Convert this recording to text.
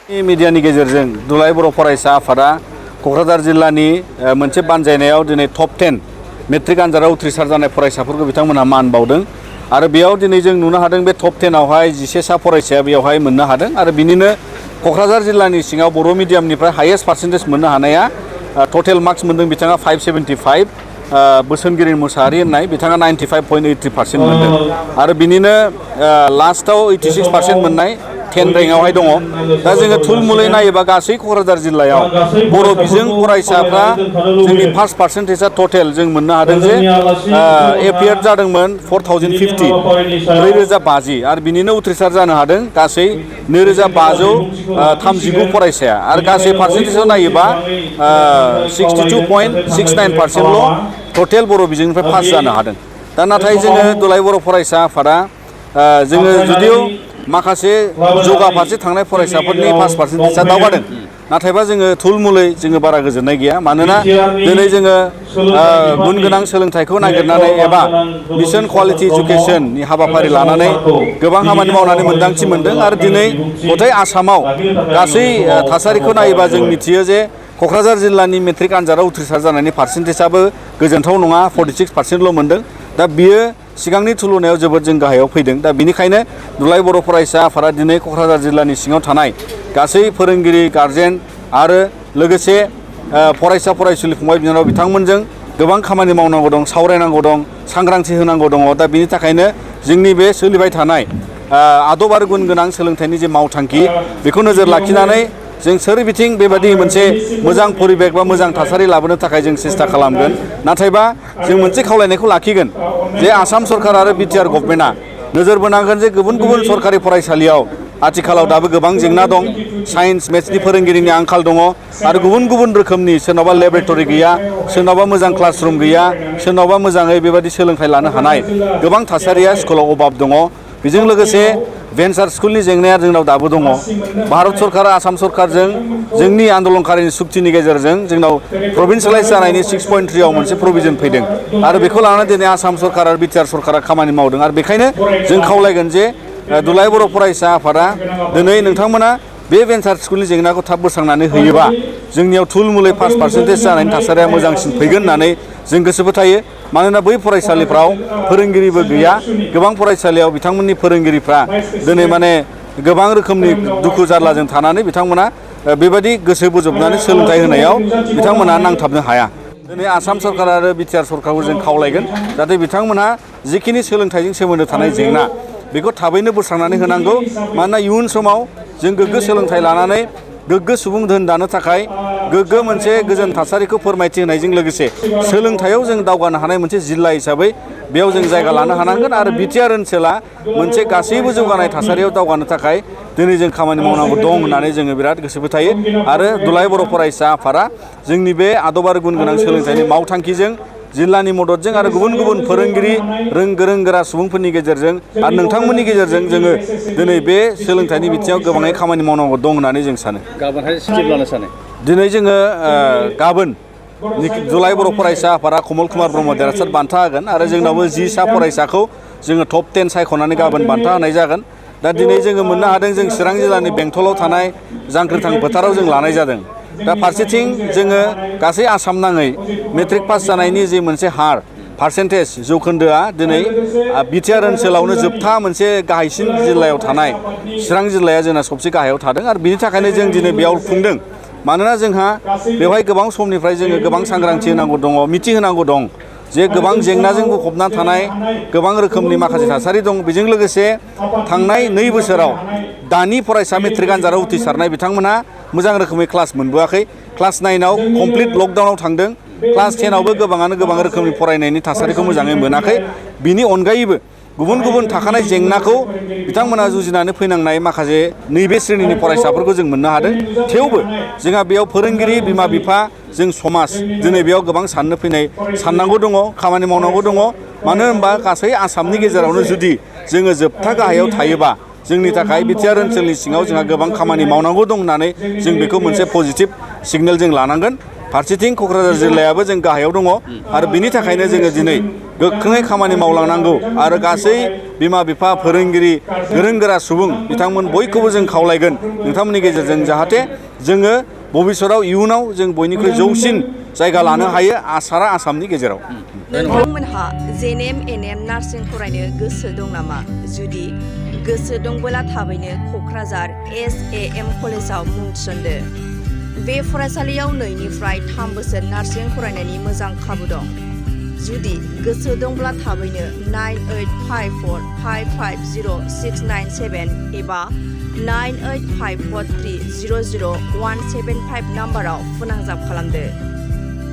मिडियानि गेजेरजों दुलाराय बर' फरायसा आफादा क'क्राझार जिल्लानि मोनसे बानजायनायाव दिनै टप 10 मेट्रिक आनजादाव उथ्रिसार जानाय फरायसाफोरखौ बिथांमोनहा मान बावदों आरो बेयाव दिनै जों नुनो हादों बे टप 10 आवहाय 11 सा फरायसाया बेयावहाय मोननो हादों आरो बिनिनो क'क्राझार जिल्लानि सिङाव बर' मिडियामनिफ्राय हाइएस्ट पार्सेन्टेज मोननो हानाया टटेल मार्क्स मोनदों बिथाङा 575 बोसोनगिरि मुसाहारि होननाय बिथाङा 95.83% मोनदों आरो बिनिनो लास्टआव 86% मोननाय 10 रेंकआवहाय दङ। दा जोङो थुलमुलै नायोबा गासै क'क्राझार जिल्लायाव बर' बिजों फरायसाफ्रा जोंनि फार्स्ट पार्सेन्टेजआ टटेल जों मोननो हादों जे एपियार जादोंमोन 4050 4050 आरो बिनिनो उथ्रिसार जानो हादों गासै 2539 फरायसाया आरो गासै पार्सेन्टेजआव नायोबा 62.69%ल' टटेल बर' बिजोंनिफ्राय पास जानो हादों। दा नाथाय जोङो दुलाराय बर' फरायसा आफादा जोङो जुदिव माखासे जौगा फारसे थांनाय फरायसाफोरनि पास पार्सेन्टेजआ दावगादों नाथायबा जोङो थुलमुलै जोङो बारा गोजोननाय गैया मानोना दिनै जोङो गुन गोनां सोलोंथाइखौ नागिरनानै एबा मिशन क्वालिटी इडुकेशननि हाबाफारि लानानै गोबां खामानि मावनानै मोन्दांथि मोनदों आरो दिनै गथाय आसामाव गासै थासारिखौ नायोबा जों मिथियो जे क'क्राझार जिल्लानि मेट्रिक आनजादाव उथ्रिसार जानायनि पार्सेन्टेजआबो गोजोनथाव नङा 46%ल' मोनदों। दा बियो सिगांनि तुलनायाव जोबोद जों गाहायाव फैदों। दा बिनिखायनो दुलाराय बर' फरायसा आफादा दिनै क'क्राझार जिल्लानि सिङाव थानाय गासै फोरोंगिरि गार्जेन आरो लोगोसे फरायसा फरायसुलि फंबाय बिनानाव बिथांमोनजों गोबां खामानि मावनांगौ दं, सावरायनांगौ दं, सांग्रांथि होनांगौ दङ। दा बिनि थाखायनो जोंनि बे सोलिबाय थानाय आदब आरो गुन गोनां सोलोंथाइनि जे मावथांखि बेखौ नोजोर लाखिनानै जों सोरबिथिं बेबादि मोनसे मोजां परिबेक बा मोजां थासारि लाबोनो थाखाय जों सेस्था खालामगोन। नाथायबा जों मोनसे खावलायनायखौ लाखिगोन जे आसाम सरकार आरो बिटिआर गभर्नमेन्टआ नोजोर बोनांगोन जे गुबुन गुबुन सरकारि फरायसालियाव आथिखालाव दाबो गोबां जेंना दं। साइन्स मेथ्सनि फोरोंगिरिनि आंखाल दङ आरो गुबुन गुबुन रोखोमनि सोरनावबा लेबरेटरि गैया, सोरनावबा मोजां क्लासरुम गैया, सोरनावबा मोजाङै बेबादि सोलोंथाइ लानो हानाय गोबां थासारिया स्कुलाव अभाब दङ। बेजों लोगोसे भेन्सार स्कुलनि जेंनाया जोंनाव दाबो दङ। भारत सरकारा आसाम सरकारजों जोंनि आन्दलनकारिनि सुक्तिनि गेजेरजों जोंनाव प्रभिन्सियेलाइज जानायनि 6.3 आव मोनसे प्रभिजन फैदों आरो बेखौ लानानै दिनै आसाम सरकार आरो बिटिआर सरकारा खामानि मावदों आरो बेखायनो जों खावलायगोन जे दुलाराय बर' फरायसा आफादा दिनै नोंथांमोना बे भेन्सार स्कुलनि जेंनाखौ थाब बोस्रांनानै होयोबा जोंनियाव थुलमुलै पास पार्सेन्टेज जानायनि थासारिया मोजांसिन फैगोन होननानै जों गोसो फोथायो। मानोना बै फरायसालिफ्राव फोरोंगिरिबो गैया, गोबां फरायसालियाव बिथांमोननि फोरोंगिरिफ्रा दिनै माने गोबां रोखोमनि दुखु जारलाजों थानानै बिथांमोना बेबायदि गोसो बोजबनानै सोलोंथाइ होनायाव बिथांमोना नांथाबनो हाया। दिनै आसाम सरकार आरो बिटिआर सरकारखौ जों खावलायगोन जाहाथे बिथांमोनहा जिखिनि सोलोंथाइजों सोमोन्दो थानाय जेंना बेखौ थाबैनो बोस्रांनानै होनांगौ। मानोना इयुन समाव जों गोग्गो सोलोंथाइ लानानै गोग्गो सुबुं धोन दानो थाखाय गोग्गो मोनसे गोजोन थासारिखौ फोरमायथि होनायजों लोगोसे सोलोंथाइयाव जों दावगानो हानाय मोनसे जिल्ला हिसाबै बेयाव जों जायगा लानो हानांगोन आरो बिटिआर ओनसोला मोनसे गासैबो जौगानाय थासारियाव दावगानो थाखाय दिनै जों खामानि मावनांगौ दं होननानै जोङो बिराद गोसो फोथायो आरो दुलाराय बर' फरायसा आफादा जोंनि बे आदब आरो गुन गोनां सोलोंथाइनि मावथांखिजों जिल्लानि मददजों आरो गुबुन गुबुन फोरोंगिरि गोरों गोरा सुबुंफोरनि गेजेरजों आरो नोंथांमोननि गेजेरजों जोङो दिनै बे सोलोंथाइनि बिथिङाव गोबाङै खामानि मावनांगौ दं होननानै जों सानो। गाबोनहाय स्टेप लानो सानो दिनै जोङो गाबोन दुलाराय बर' फरायसा आफादा कमल कुमार ब्रह्म देरहासार बान्था होगोन आरो जोंनावबो 10 सा फरायसाखौ जोङो टप 10 सायख'नानै गाबोन बान्था होनाय जागोन। दा दिनै जोङो मोननो हादों जों चिरां जिल्लानि बेंटलाव थानाय जांख्रिथां फोथाराव जों लानाय जादों। दा फारसेथिं जोङो गासै आसाम नाङै मेट्रिक पास जानायनि जे मोनसे हार पार्सेन्टेज जौखोन्दोआ दिनै बिटिआर ओनसोलावनो जोबथा मोनसे गाहायसिन जिल्लायाव थानाय चिरां जिल्लाया जोंना सबसे गाहायाव थादों आरो बिनि थाखायनो जों दिनै बेयाव खुंदों। मानोना जोंहा बेवहाय गोबां समनिफ्राय जोङो गोबां सांग्रांथि होनांगौ दङ, मिथिहोनांगौ दं जे गोबां जेंनाजों बुंफबना थानाय गोबां रोखोमनि माखासे थासारि दं। बेजों लोगोसे थांनाय 2 बोसोराव दानि फरायसा मेट्रिक आनजादाव उथ्रिसारनाय बिथांमोनहा मोजां रोखोमै क्लास मोनबोआखै। क्लास 9आव कमप्लिट लकडाउनाव थांदों। क्लास 10आवबो गोबाङानो गोबां रोखोमनि फरायनायनि थासारिखौ मोजाङै मोनाखै। बिनि अनगायैबो गुबुन गुबुन थाखानाय जेंनाखौ बिथांमोना जुजिनानै फैनांनाय माखासे नैबे श्रेणिनि फरायसाफोरखौ जों मोननो हादों। थेवबो जोंहा बेयाव फोरोंगिरि, बिमा बिफा, जों समाज दिनै बेयाव गोबां साननांगौ दङ, खामानि मावनांगौ दङ। मानो होनबा गासै आसामनि गेजेरावनो जुदि जोङो जोबथा गाहायाव थायोबा जोंनि थाखाय बिटिआर ओनसोलनि सिङाव जोंहा गोबां खामानि मावनांगौ दं होननानै जों बेखौ मोनसे पजिटिभ सिगनेल जों लानांगोन। फारसेथिं क'क्राझार जिल्लायाबो जों गाहायाव दङ आरो बिनि थाखायनो जोङो दिनै गोख्रोङै खामानि मावलांनांगौ आरो गासै बिमा बिफा फोरोंगिरि गोरों गोरा सुबुं बिथांमोन बयखौबो जों खावलायगोन नोंथांमोननि गेजेरजों जाहाथे जोङो भबिष्यताव इयुनाव जों बयनिख्रुइ जौसिन जायगा लानो हायो सारा आसामनि गेजेराव। नोंथांमोनहा जेएनएम एनएम नार्सिं फरायनो गोसो दं नामा? जुदि गोसो दंबोला थाबैनो क'क्राझार SAM कलेजाव मुं थिसनदो। बे फरायसालियाव 2निफ्राय 3 बोसोर नार्सिं फरायनायनि मोजां खाबु दं। जुदि गोसो दंब्ला थाबैनो 9854550697 एबा 9854300175 नाम्बाराव फोनांजाब खालामदो।